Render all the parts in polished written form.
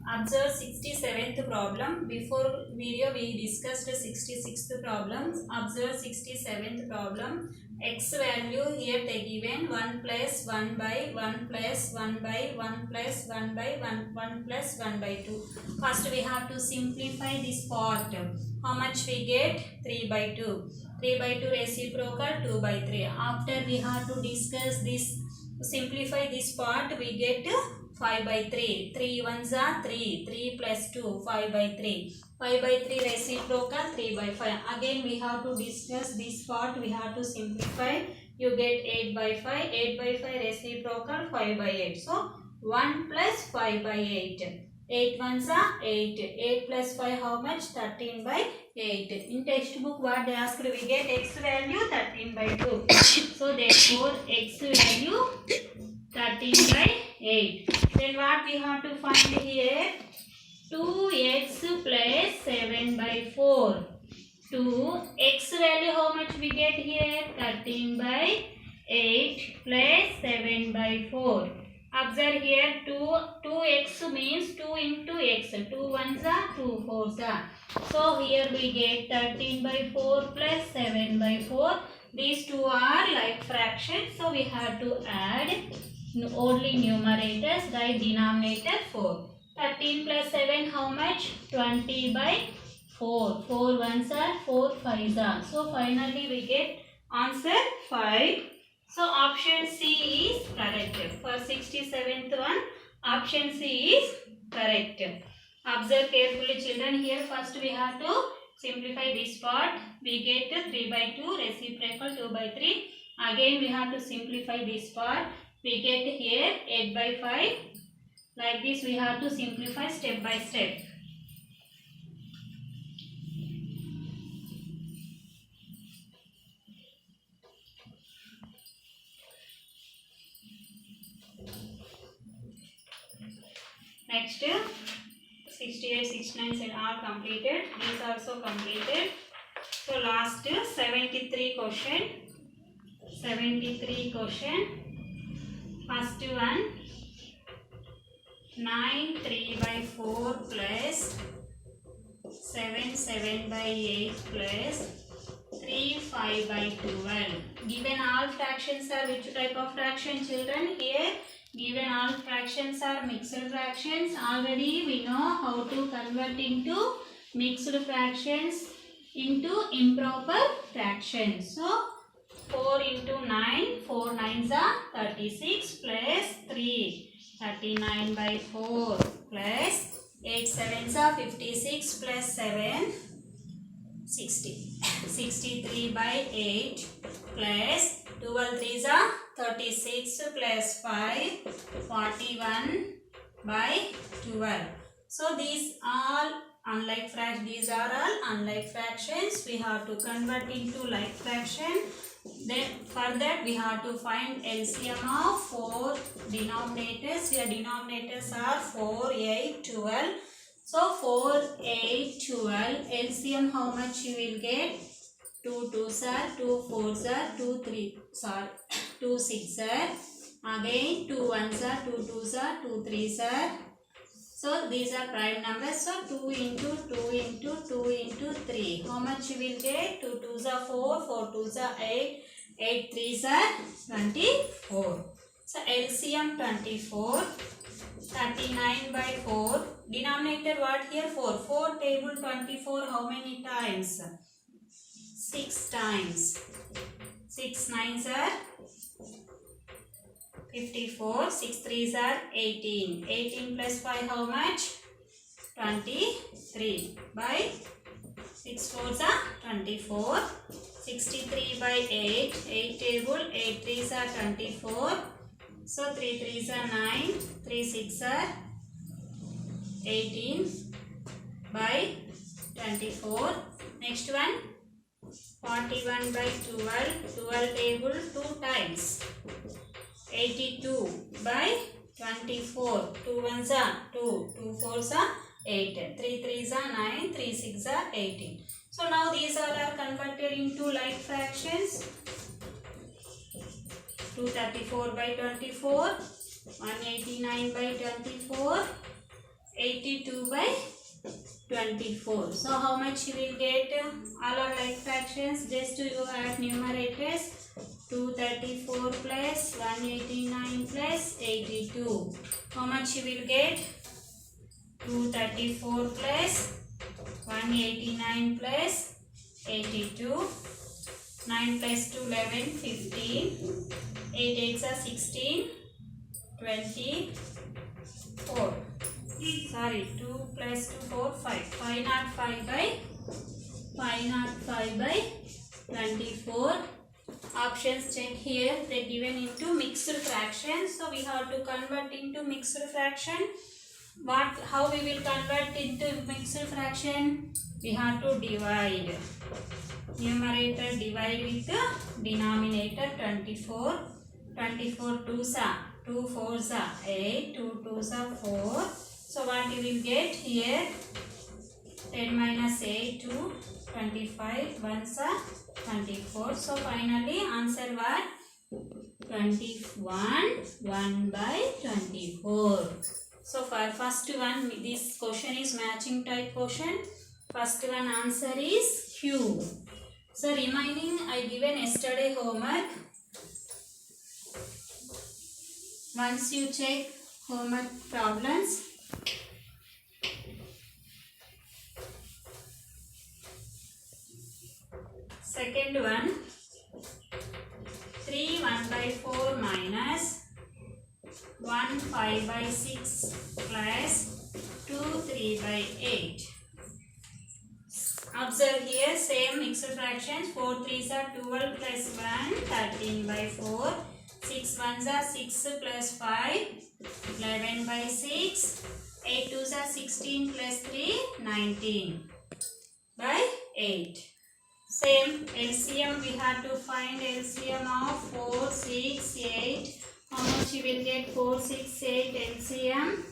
Observe 67th problem. Before video we discussed 66th problem. Observe 67th problem. X value here they given 1 plus 1 by 1 plus 1 by 1 plus 1 by 1 plus 1 by 2. First we have to simplify this part. How much we get? 3 by 2. 3 by 2 reciprocal 2 by 3. After we have to discuss this, simplify this part, we get 5 by 3. 3 ones are 3. 3 plus 2, 5 by 3. 5 by 3 reciprocal 3 by 5. Again we have to discuss this part, we have to simplify. You get 8 by 5. 8 by 5 reciprocal 5 by 8. So 1 plus 5 by 8. 8 ones are 8. 8 plus 5 how much? 13 by 8. In textbook what they asked, we get x value 13 by 2. So therefore x value 13 by 8. Then what we have to find here? 2x plus 7 by 4. 2 x value how much we get here? 13 by 8 plus 7 by 4. Observe here 2x means 2 into x. 2 ones are 2 fours are. So here we get 13 by 4 plus 7 by 4. These two are like fractions. So we have to add only numerators, write denominator 4. 13 plus 7 how much? 20 by 4. 4 ones are 4 fives are. So finally we get answer 5. So option C is correct. For 67th one, option C is correct. Observe carefully children. Here first we have to simplify this part. We get 3 by 2 reciprocal 2 by 3. Again we have to simplify this part. We get here 8 by 5. Like this we have to simplify step by step. Next 68, 69 set are completed. These also completed. So last 73 question. 73 question. First one, 9 3 by 4 plus 7 7 by 8 plus 3 5 by 12. Given all fractions are which type of fraction children? Here given all fractions are mixed fractions. Already we know how to convert into mixed fractions into improper fractions. So 4 into 9, 4 nines are 36 plus 3, 39 by 4 plus 8 sevens are 56 plus 7, 60. 63 by 8 plus 12 threes are 36 plus 5, 41 by 12. So these all unlike fractions. These are all unlike fractions. We have to convert into like fraction. Then for that we have to find LCM of 4 denominators. Here denominators are 4, 8, 12. So 4, 8, 12. LCM how much you will get? 2 2s are, 2 4s are, 2 3s are, 2 6s are. Again 2 1s are, 2 2s are, 2 3s are. So these are prime numbers. So 2 into 2 into 2 into 3. How much you will get? 2 2s are 4, 4 2s are 8, 8 3s are 24. So LCM 24. 39 by 4. Denominator what here? 4. 4 table 24 how many times? 6 times. 6 9s are 54. 6 3s are 18. 18 plus 5 how much? 23 by 6 4s are 24. 63 by 8. 8 table 8 3s are 24. So 3 3s are 9. 3 6 are 18 by 24. Next one 41 by 12. 12 table 2 times. 82 by 24. 2 ones are 2. 2 fours are 8. 3 3s are 9. 3 6 are 18. So now these all are converted into like fractions. 234 by 24. 189 by 24. 82 by 24. So how much you will get? All are like fractions. Just you add numerators. 234 plus 189 plus 82. How much you will get? 234 plus 189 plus 82. 9 plus 2, 11, 15. 8 8s are 16, 24. Sorry, 2 plus 2, 4, 5. 505 by 24. Options check here. They given into mixed fraction. So we have to convert into mixed fraction. How we will convert into mixed fraction? We have to divide. Numerator divide with the denominator 24. 24 2s are 2 4s are 8. 2 2s are 4. So what you will get here? 10 minus 8 2. 25 1s are 24. So finally answer what? 21 1 by 24. So for first one, this question is matching type question. First one answer is Q. So remaining I given yesterday homework. Once you check homework problems, second one, 3 1 by 4 minus 1 5 by 6 plus 2 3 by 8. Observe here same mixed fractions. 4 3s are 12 plus 1, 13 by 4. 6 1s are 6 plus 5, 11 by 6. 8 2s are 16 plus 3, 19 by 8. Same LCM, we have to find LCM of 4, 6, 8. How much you will get? 4, 6, 8 LCM.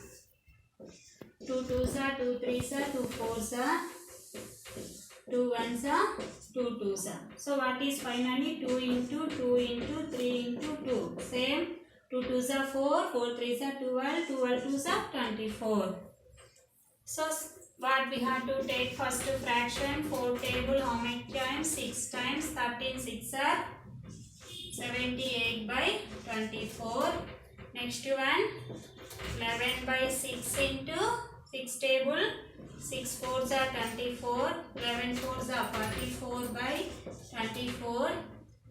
2 2s are 2 3s are 2 4s are 2 1s are 2 2s are. So what is finally 2 into 2 into 3 into 2? Same. 2 2s are 4, 4 3s are 12, 12 2s are 24. So what we have to take first fraction? 4 table how many times? 6 times. 13 6 are 78 by 24. Next one, 11 by 6 into 6 table. 6 4s are 24. 11 4s are 44 by 24.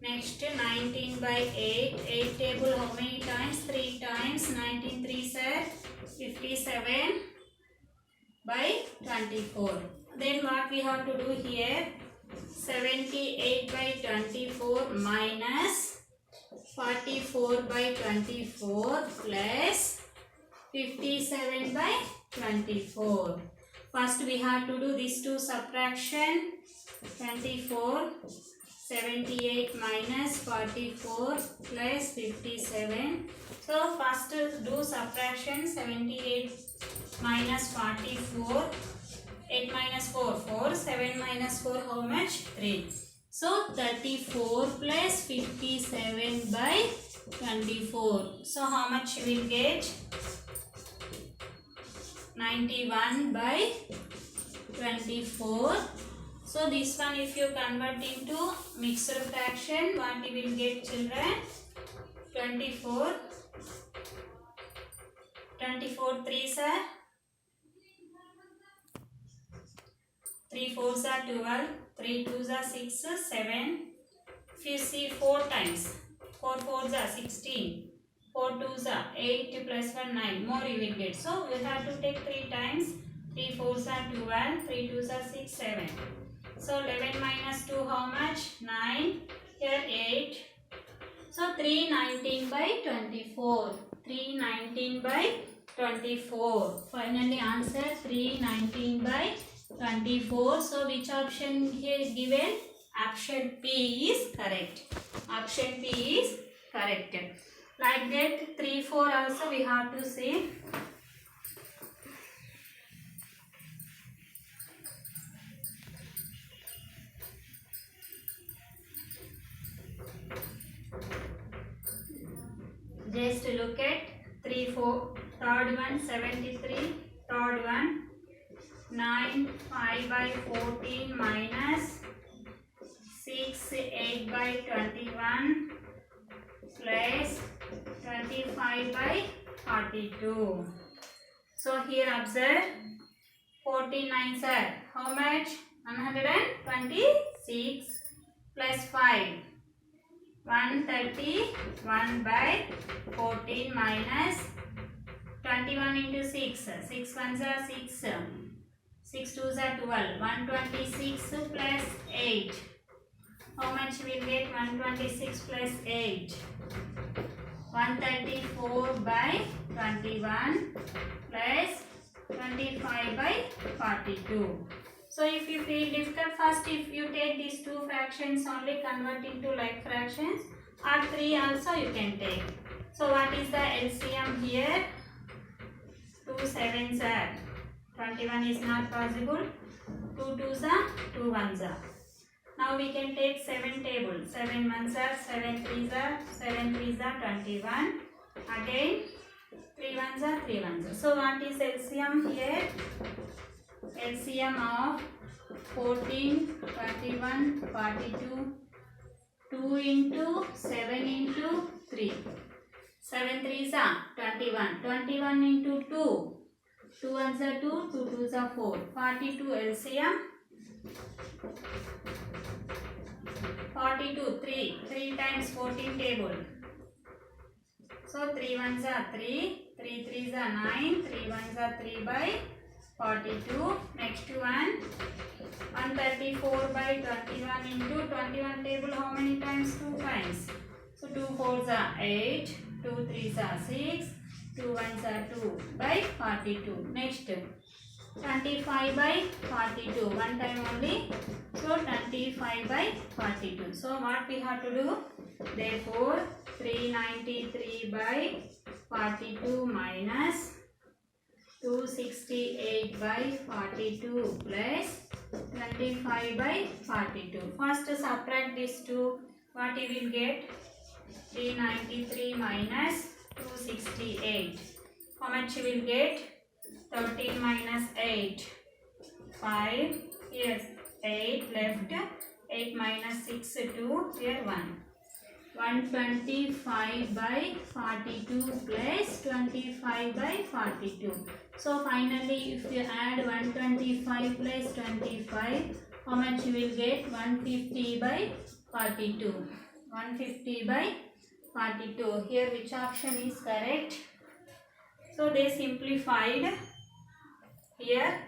Next 19 by 8. 8 table how many times? 3 times. 19 3s are 57 by 24. Then what we have to do here? 78 by 24 minus 44 by 24 plus 57 by 24. First we have to do these two subtraction. 24, 78 minus 44 plus 57. So first do subtraction. 78 minus 44. 8 minus 4, 4. 7 minus 4, how much? 3. So 34 plus 57 by 24. So how much you will get? 91 by 24. So this one if you convert into mixed fraction, what you will get, children? 24. 24 3s are 3 4s are 12, 3 2s are 6, 7. If you see 4 times, 4 4s are 16, 4 2s are 8 plus 1 9, more you will get. So we have to take 3 times, 3 4s are 12, 3 2s are 6, 7. So 11 minus 2 how much? 9, here 8. So 319 by 24, 319 by 24. Finally answer 319 by 24. So which option here is given? Option P is correct. Option P is correct. Like that 3 4 also we have to see. Just look at 3 4. Third one 73. Third one 9 5 by 14 minus 6 8 by 21 plus 25 by 42. So here observe 49 sir. How much? 126 plus 5. 131 by 14 minus 21 into 6. 6 ones are 6. 6 twos are 12. 126 plus 8. How much will get 126 plus 8? 134 by 21 plus 25 by 42. So if you feel difficult, first if you take these two fractions only, convert into like fractions, or 3 also you can take. So what is the LCM here? 2 sevens are 21 is not possible. 2 twos are 2 ones are. Now we can take 7 tables. 7 ones are 7 threes are 7 threes are 21. Again 3 ones are 3 ones are. So what is LCM here? LCM of 14, 21, 42, 2 into 7 into 3. 7 threes are 21. 21 into 2. 2 ones are 2, 2 twos are 4. 42 LCM. 42, 3. 3 times 14 table. So 3 ones are 3. 3 threes are 9. 3 ones are 3 by 42. Next one. 134 by 21 into 21 table. How many times? 2 times. So 2 fours are 8. 2 threes are 6. 2 ones are 2 by 42. Next. 25 by 42. One time only. So 25 by 42. So what we have to do? Therefore 393 by 42 minus 268 by 42 plus 25 by 42. First subtract these two. What you will get? 393 minus 268. How much you will get? 13 minus 8. 5. Yes. 8 left. 8 minus 6 2. Here 1. 125 by 42 plus 25 by 42. So finally if you add 125 plus 25, how much you will get? 150 by 42. 150 by 42. Here which option is correct? So they simplified here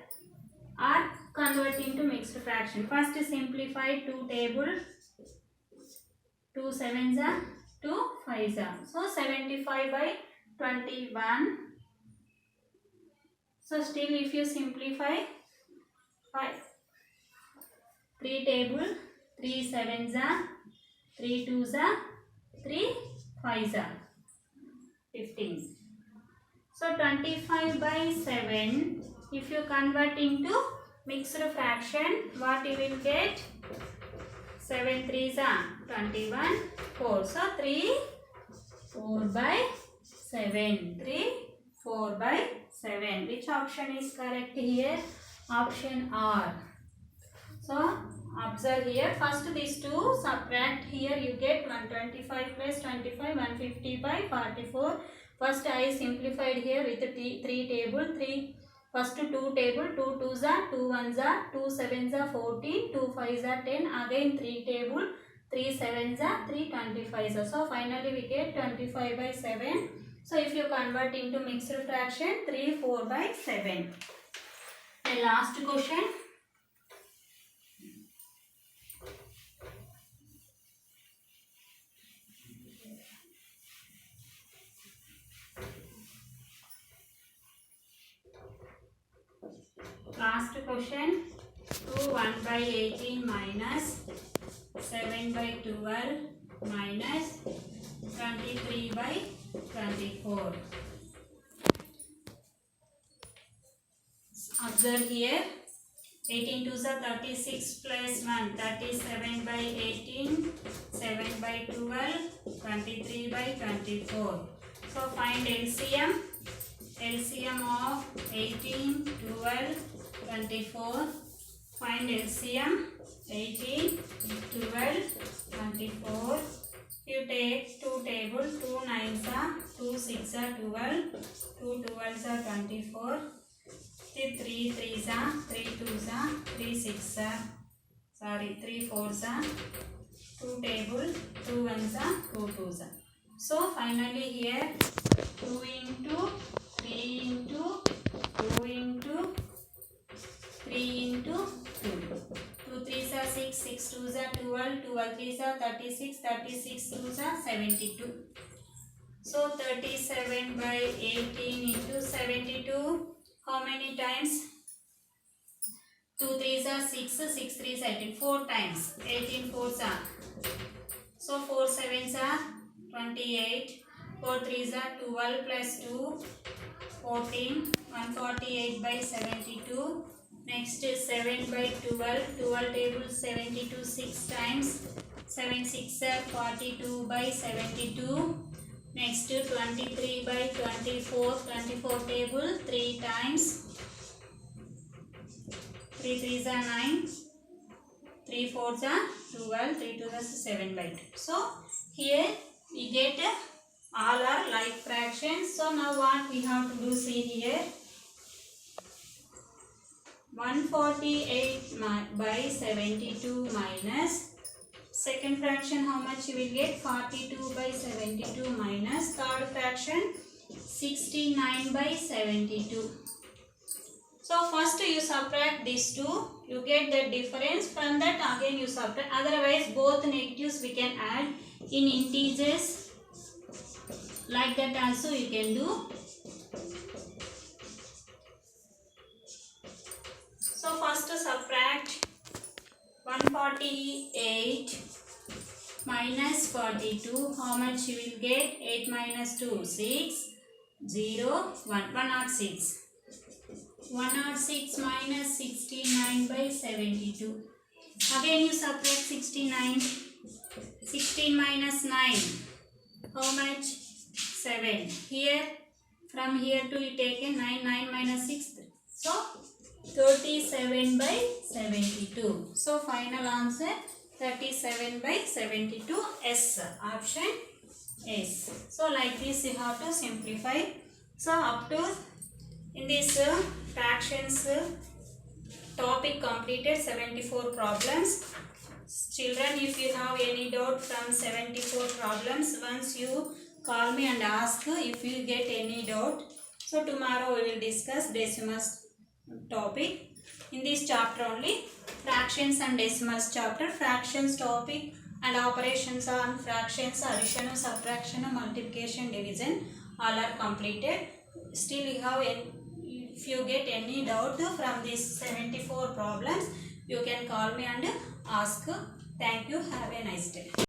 or convert into mixed fraction. First simplify 2 table. 2 sevens are 2 fives are. So 75 by 21. So still if you simplify 5. 3 table. 3 sevens are 3 twos are 3 fives are 15. So 25 by 7. If you convert into mixed fraction, what you will get? 7 threes are 21. 4. So 3 4 by 7. 3 4 by 7. Which option is correct here? Option R. So observe here. First these two subtract. Here you get 125 plus 25. 150 by 44. First I simplified here with 3 table. 3. First 2 table. 2 twos are 2 ones are 2 sevens are 14. 2 fives are 10. Again 3 table. 3 sevens are 3 25s are. So finally we get 25 by 7. So if you convert into mixed fraction, 3 4 by 7. The last question. Last question. 2 1 by 18 minus 7 by 12 minus 23 by 24. Observe here. 18 twos are 36 plus 1. 37 by 18. 7 by 12. 23 by 24. So find LCM. LCM of 18, 12, 24. Find LCM. 18, 12, 24. You take 2 table, 2 9s are, 2 6s are 12, 2 12s are 24, 3 3s are, 3 2s are, 3 6s are, sorry 3 4s are, 2 table, 2 1s are, 2 2s are. So finally here 2 into 3 into 2 into 3 into 2. 2 3s are 6, 6 2s are 12, 12 3s are 36, 36 2s are 72. So 37 by 18 into 72. How many times? 2 3s are 6, 6 3s are 18. 4 times. 18 4s are. So 4 7s are 28. 4 3s are 12 plus 2. 14. 148 by 72. Next is 7 by 12. 12 table 72 6 times. 7 6 are 42 by 72. Next 23 by 24. 24 table 3 times. 3 3s are 9. 3 4s are 12. 3 2s are 7 by 2. So here we get all are like fractions. So now what we have to do, see here. 148 by 72 minus second fraction, how much you will get? 42 by 72 minus third fraction 69 by 72. So first you subtract these two, you get the difference. From that again you subtract. Otherwise both negatives we can add in integers. Like that also you can do. So first subtract 148 minus 42. How much you will get? 8 minus 2, 6, 0, 1, 106. 106 minus 69 by 72. Again you subtract 69. 16 minus 9. How much? 7. Here, from here to you take a 9, 9 minus 6. So 37 by 72. So final answer 37 by 72. S. Option S. So like this you have to simplify. So up to in this fractions topic completed 74 problems. Children, if you have any doubt from 74 problems, once you call me and ask if you get any doubt. So tomorrow we will discuss decimals topic. In this chapter only, fractions and decimals chapter, fractions topic and operations on fractions, addition, subtraction, multiplication, division, all are completed. Still you have, if you get any doubt from these 74 problems, you can call me and ask. Thank you. Have a nice day.